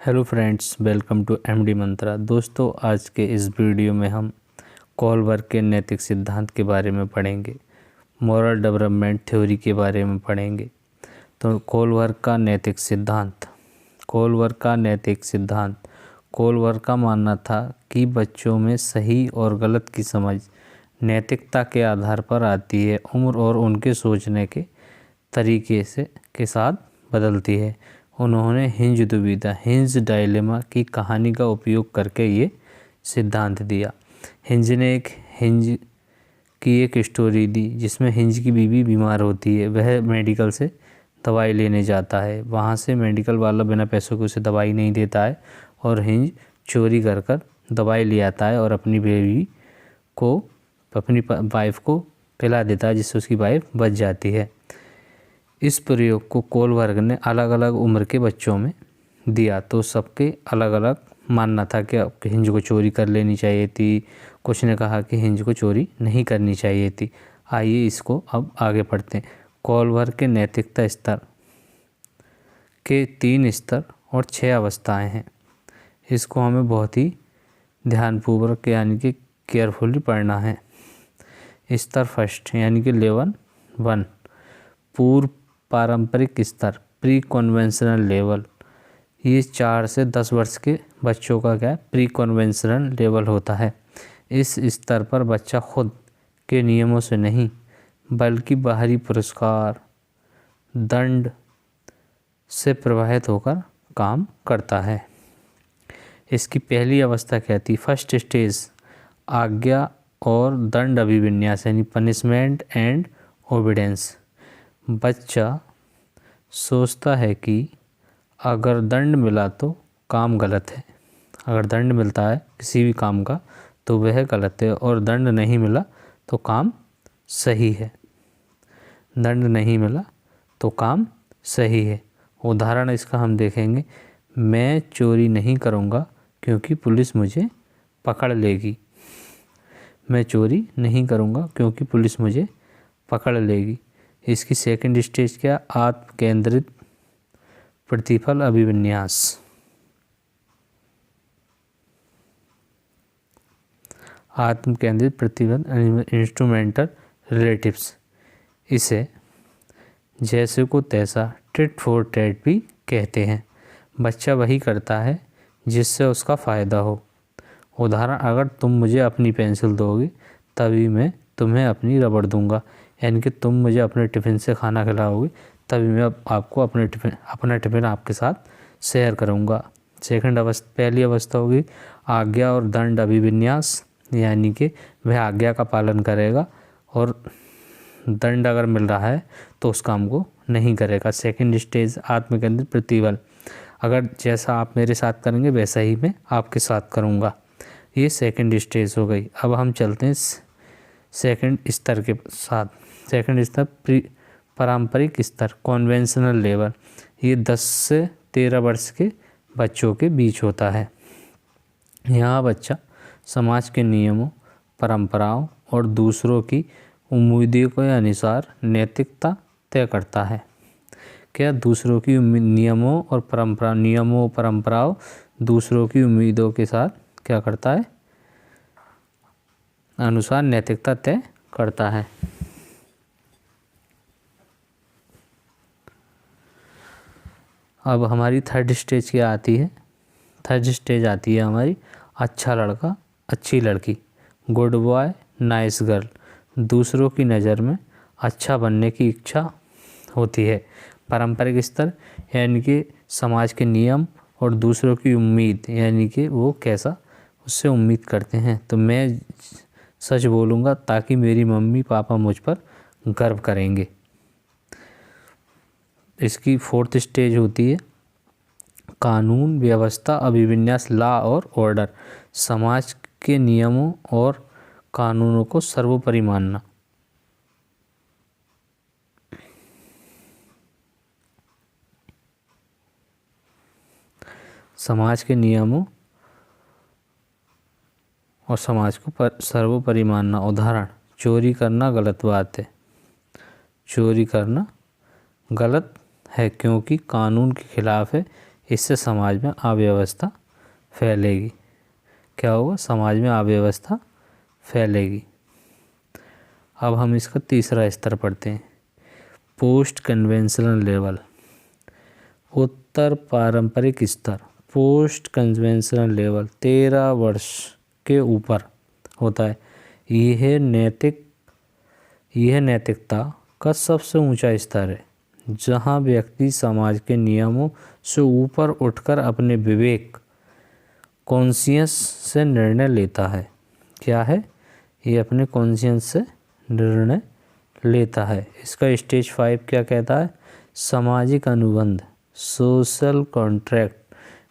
Hello friends, welcome to MD Mantra. दोस्तों, आज के इस वीडियो में हम कोलवर्ग के नैतिक सिद्धांत के बारे में पढ़ेंगे, मॉरल डेवलपमेंट थ्योरी के बारे में पढ़ेंगे। तो कोलवर्ग का नैतिक सिद्धांत। कोलवर्ग का मानना था कि बच्चों में सही और गलत की समझ नैतिकता के आधार पर आती है, उम्र और उनके सोचने के तरीके के साथ बदलती है। उन्होंने हिंज डायलेमा की कहानी का उपयोग करके ये सिद्धांत दिया। हिंज की एक स्टोरी दी जिसमें हिंज की बीवी बीमार होती है। वह मेडिकल से दवाई लेने जाता है। वहाँ से मेडिकल वाला बिना पैसों के उसे दवाई नहीं देता है और हिंज चोरी कर दवाई ले आता है और अपनी वाइफ को पिला देता है, जिससे उसकी वाइफ बच जाती है। इस प्रयोग को कोलवर्ग ने अलग अलग उम्र के बच्चों में दिया, तो सबके अलग अलग मानना था कि हिंज को चोरी कर लेनी चाहिए थी। कुछ ने कहा कि हिंज को चोरी नहीं करनी चाहिए थी। आइए इसको अब आगे पढ़ते हैं। कोलवर्ग के नैतिकता स्तर के 3 स्तर और 6 अवस्थाएं हैं। इसको हमें बहुत ही ध्यानपूर्वक यानी कि केयरफुली पढ़ना है। स्तर फर्स्ट यानी कि लेवल 1, पूर्व पारंपरिक स्तर, प्री कन्वेंशनल लेवल। ये 4 से 10 वर्ष के बच्चों का क्या है, प्री कन्वेंशनल लेवल होता है। इस स्तर पर बच्चा खुद के नियमों से नहीं बल्कि बाहरी पुरस्कार, दंड से प्रभावित होकर काम करता है। इसकी पहली अवस्था क्या थी? फर्स्ट स्टेज, आज्ञा और दंड अभिविन्यास यानी पनिशमेंट एंड ओबीडियंस। बच्चा सोचता है कि अगर दंड मिला तो काम गलत है। अगर दंड मिलता है किसी भी काम का तो वह गलत है, और दंड नहीं मिला तो काम सही है। दंड नहीं मिला तो काम सही है। उदाहरण इसका हम देखेंगे। मैं चोरी नहीं करूँगा क्योंकि पुलिस मुझे पकड़ लेगी। मैं चोरी नहीं करूँगा क्योंकि पुलिस मुझे पकड़ लेगी। इसकी सेकंड स्टेज क्या? आत्म केंद्रित प्रतिफल अभिविन्यास। आत्म केंद्रित प्रतिफल इंस्ट्रूमेंटल रिलेटिव्स। इसे जैसे को तैसा, टिट फॉर टैट भी कहते हैं। बच्चा वही करता है जिससे उसका फ़ायदा हो। उदाहरण, अगर तुम मुझे अपनी पेंसिल दोगे तभी मैं तुम्हें अपनी रबड़ दूंगा। यानी कि तुम मुझे अपने टिफ़िन से खाना खिलाओगे तभी मैं आपको अपना टिफ़िन आपके साथ शेयर करूंगा। पहली अवस्था होगी आज्ञा और दंड अभिविन्यास, यानी कि वह आज्ञा का पालन करेगा और दंड अगर मिल रहा है तो उस काम को नहीं करेगा। सेकंड स्टेज, आत्मकेंद्रित प्रतिबल। अगर जैसा आप मेरे साथ करेंगे वैसा ही मैं आपके साथ करूंगा। ये सेकंड स्टेज हो गई। अब हम चलते हैं सेकंड स्तर के साथ। सेकंड स्तर पारंपरिक स्तर, कन्वेंशनल लेवल। ये 10 से 13 वर्ष के बच्चों के बीच होता है। यहाँ बच्चा समाज के नियमों, परंपराओं और दूसरों की उम्मीदों के अनुसार नैतिकता तय करता है। क्या? दूसरों की नियमों परंपराओं दूसरों की उम्मीदों के साथ क्या करता है? अनुसार नैतिकता तय करता है। अब हमारी थर्ड स्टेज क्या आती है? थर्ड स्टेज आती है हमारी अच्छा लड़का अच्छी लड़की, गुड बॉय नाइस गर्ल। दूसरों की नज़र में अच्छा बनने की इच्छा होती है। पारंपरिक स्तर यानी कि समाज के नियम और दूसरों की उम्मीद, यानी कि वो कैसा उससे उम्मीद करते हैं। तो मैं सच बोलूँगा ताकि मेरी मम्मी पापा मुझ पर गर्व करेंगे। इसकी फोर्थ स्टेज होती है कानून व्यवस्था अभिविन्यास, लॉ और ऑर्डर। समाज के नियमों और कानूनों को सर्वोपरि मानना। समाज के नियमों और समाज को सर्वोपरि मानना। उदाहरण, चोरी करना गलत बात है। चोरी करना गलत है क्योंकि कानून के खिलाफ है, इससे समाज में अव्यवस्था फैलेगी। क्या होगा? समाज में अव्यवस्था फैलेगी। अब हम इसका तीसरा स्तर पढ़ते हैं, पोस्ट कन्वेंशनल लेवल, उत्तर पारंपरिक स्तर। पोस्ट कन्वेंशनल लेवल 13 वर्ष के ऊपर होता है। यह नैतिकता का सबसे ऊंचा स्तर है, जहां व्यक्ति समाज के नियमों से ऊपर उठकर अपने विवेक, कॉन्शियस से निर्णय लेता है। क्या है? ये अपने कॉन्शियस से निर्णय लेता है। इसका स्टेज 5 क्या कहता है? सामाजिक अनुबंध, सोशल कॉन्ट्रैक्ट।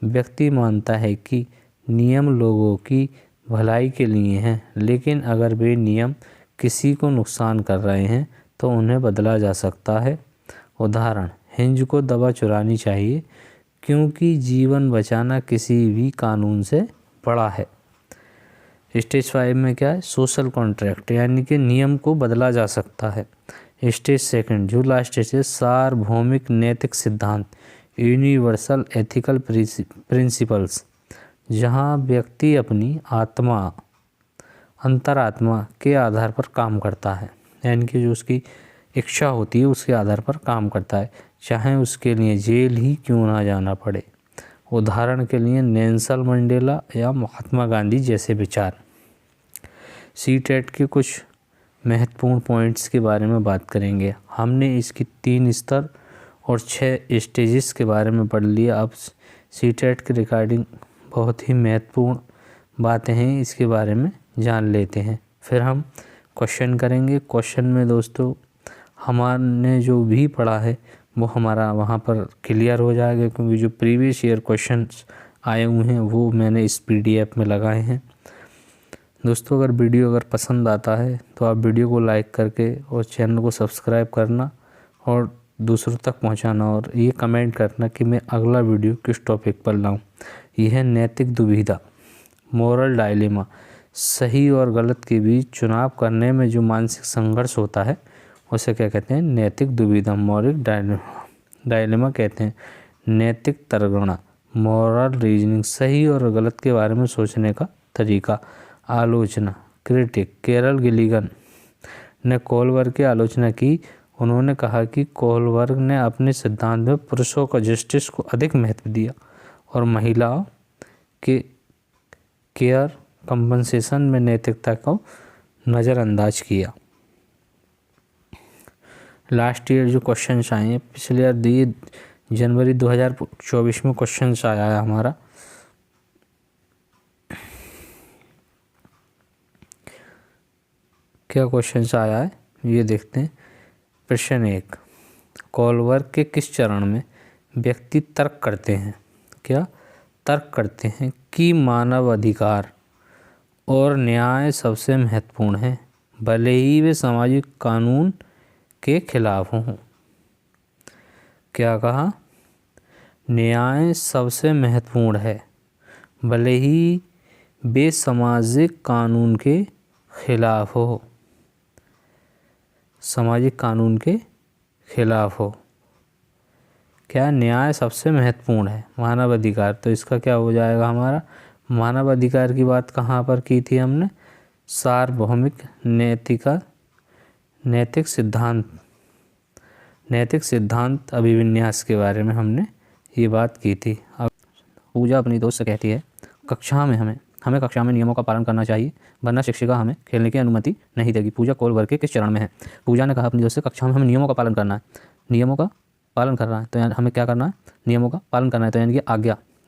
व्यक्ति मानता है कि नियम लोगों की भलाई के लिए हैं, लेकिन अगर वे नियम किसी को नुकसान कर रहे हैं तो उन्हें बदला जा सकता है। उदाहरण, हिंज को दवा चुरानी चाहिए क्योंकि जीवन बचाना किसी भी कानून से बड़ा है। स्टेज 5 में क्या है? सोशल कॉन्ट्रैक्ट, यानी कि नियम को बदला जा सकता है। स्टेज 2 जो लास्ट स्टेज है, सार्वभौमिक नैतिक सिद्धांत, यूनिवर्सल एथिकल प्रिंसिपल्स, जहाँ व्यक्ति अपनी अंतरात्मा के आधार पर काम करता है, यानी कि जो उसकी इच्छा होती है उसके आधार पर काम करता है, चाहे उसके लिए जेल ही क्यों ना जाना पड़े। उदाहरण के लिए नेल्सन मंडेला या महात्मा गांधी जैसे विचार। सीटेट के कुछ महत्वपूर्ण पॉइंट्स के बारे में बात करेंगे। हमने इसकी 3 स्तर और 6 स्टेजेस के बारे में पढ़ लिया। अब सीटेट की रिकॉर्डिंग बहुत ही महत्वपूर्ण बातें हैं, इसके बारे में जान लेते हैं, फिर हम क्वेश्चन करेंगे। क्वेश्चन में दोस्तों हमने जो भी पढ़ा है वो हमारा वहाँ पर क्लियर हो जाएगा, क्योंकि जो प्रीवियस ईयर क्वेश्चंस आए हुए हैं वो मैंने इस PDF में लगाए हैं। दोस्तों अगर वीडियो पसंद आता है तो आप वीडियो को लाइक करके और चैनल को सब्सक्राइब करना और दूसरों तक पहुंचाना, और ये कमेंट करना कि मैं अगला वीडियो किस टॉपिक पर लाऊं। यह है नैतिक दुविधा, मोरल डायलेमा। सही और गलत के बीच चुनाव करने में जो मानसिक संघर्ष होता है उसे क्या कहते हैं? नैतिक दुविधा, मॉरल डायलेमा कहते हैं। नैतिक तर्कना, मॉरल रीजनिंग, सही और गलत के बारे में सोचने का तरीका। आलोचना, क्रिटिक, कैरल गिलिगन ने कोलबर्ग की आलोचना की। उन्होंने कहा कि कोलबर्ग ने अपने सिद्धांत में पुरुषों का जस्टिस को अधिक महत्व दिया और महिलाओं के केयर कंपनसेशन में नैतिकता को नज़रअंदाज किया। लास्ट ईयर जो क्वेश्चंस आए हैं, पिछले ईयर जनवरी 2024 में क्वेश्चंस आया है हमारा। क्या क्वेश्चंस आया है ये देखते हैं। प्रश्न 1, कोलबर्ग के किस चरण में व्यक्ति तर्क करते हैं? क्या तर्क करते हैं कि मानव अधिकार और न्याय सबसे महत्वपूर्ण है, भले ही वे सामाजिक कानून के खिलाफ हों। क्या कहा? न्याय सबसे महत्वपूर्ण है, भले ही वे सामाजिक कानून के खिलाफ हो। सामाजिक कानून के खिलाफ हो। क्या? न्याय सबसे महत्वपूर्ण है, मानव अधिकार। तो इसका क्या हो जाएगा हमारा? मानव अधिकार की बात कहाँ पर की थी हमने? सार्वभौमिक नैतिक सिद्धांत अभिविन्यास के बारे में हमने ये बात की थी। अब पूजा अपनी दोस्त से कहती है, हमें कक्षा में नियमों का पालन करना चाहिए, वरना शिक्षिका हमें खेलने की अनुमति नहीं देगी। पूजा कोलबर्ग के किस चरण में है? पूजा ने कहा अपनी दोस्त से, कक्षा में हमें नियमों का पालन करना है। नियमों का पालन करना है तो हमें क्या करना है? नियमों का पालन करना है, तो यानी कि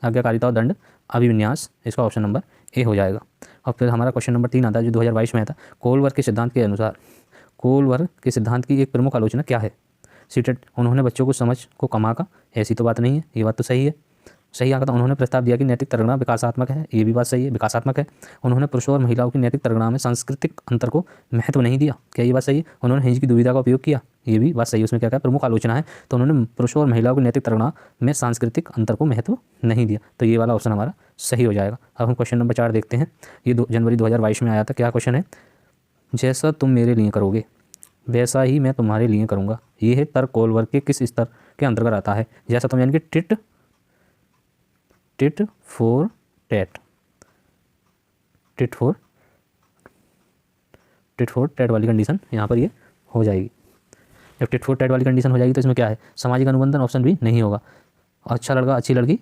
आज्ञाकारिता और दंड अभिविन्यास। इसका ऑप्शन नंबर ए हो जाएगा। और फिर हमारा क्वेश्चन नंबर 3 आता है जो 2022 में आता। कोलबर्ग के सिद्धांत के अनुसार कोलबर्ग के सिद्धांत की एक प्रमुख आलोचना क्या है? सीटेट, उन्होंने बच्चों को समझ को कम आंका। ऐसी तो बात नहीं है, ये बात तो सही है, सही आंका। तो उन्होंने प्रस्ताव दिया कि नैतिक तर्कना विकासात्मक है, ये भी बात सही है, विकासात्मक है। उन्होंने पुरुषों और महिलाओं की नैतिक तर्कना में सांस्कृतिक अंतर को महत्व नहीं दिया, क्या ये बात सही है? उन्होंने हिंज की दुविधा का उपयोग किया, ये भी बात सही है। उसमें क्या प्रमुख आलोचना है, तो उन्होंने पुरुषों और महिलाओं की नैतिक तर्कना में सांस्कृतिक अंतर को महत्व नहीं दिया, तो ये वाला ऑप्शन हमारा सही हो जाएगा। अब हम क्वेश्चन नंबर 4 देखते हैं। ये जनवरी 2022 में आया था। क्या क्वेश्चन है? जैसा तुम मेरे लिए करोगे वैसा ही मैं तुम्हारे लिए करूँगा। ये है तर्क कोलबर्ग के किस स्तर के अंतर्गत आता है? जैसा तुम यानी कि tit tit for tat, tit for tat वाली कंडीशन यहाँ पर ये हो जाएगी। जब टिट फॉर टैट वाली कंडीशन हो जाएगी तो इसमें क्या है, सामाजिक अनुबंधन ऑप्शन भी नहीं होगा, अच्छा लड़का अच्छी लड़की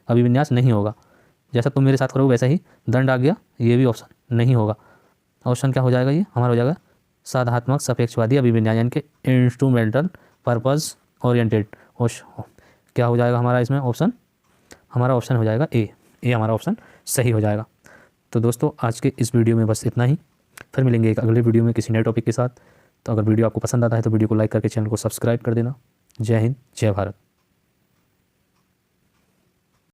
अभिविन्यास नहीं होगा, जैसा तुम मेरे साथ करोगे वैसा ही दंड आ गया, ये भी ऑप्शन नहीं होगा। ऑप्शन क्या हो जाएगा, ये हमारा हो जाएगा साधात्मक सापेक्षवादी अभिविन्यास, यानी कि इंस्ट्रूमेंटल पर्पस ओरिएंटेड। क्या हो जाएगा हमारा इसमें ऑप्शन, हमारा ऑप्शन हो जाएगा ए हमारा ऑप्शन सही हो जाएगा। तो दोस्तों आज के इस वीडियो में बस इतना ही, फिर मिलेंगे एक अगले वीडियो में किसी नए टॉपिक के साथ। तो अगर वीडियो आपको पसंद आता है तो वीडियो को लाइक करके चैनल को सब्सक्राइब कर देना। जय हिंद, जय भारत।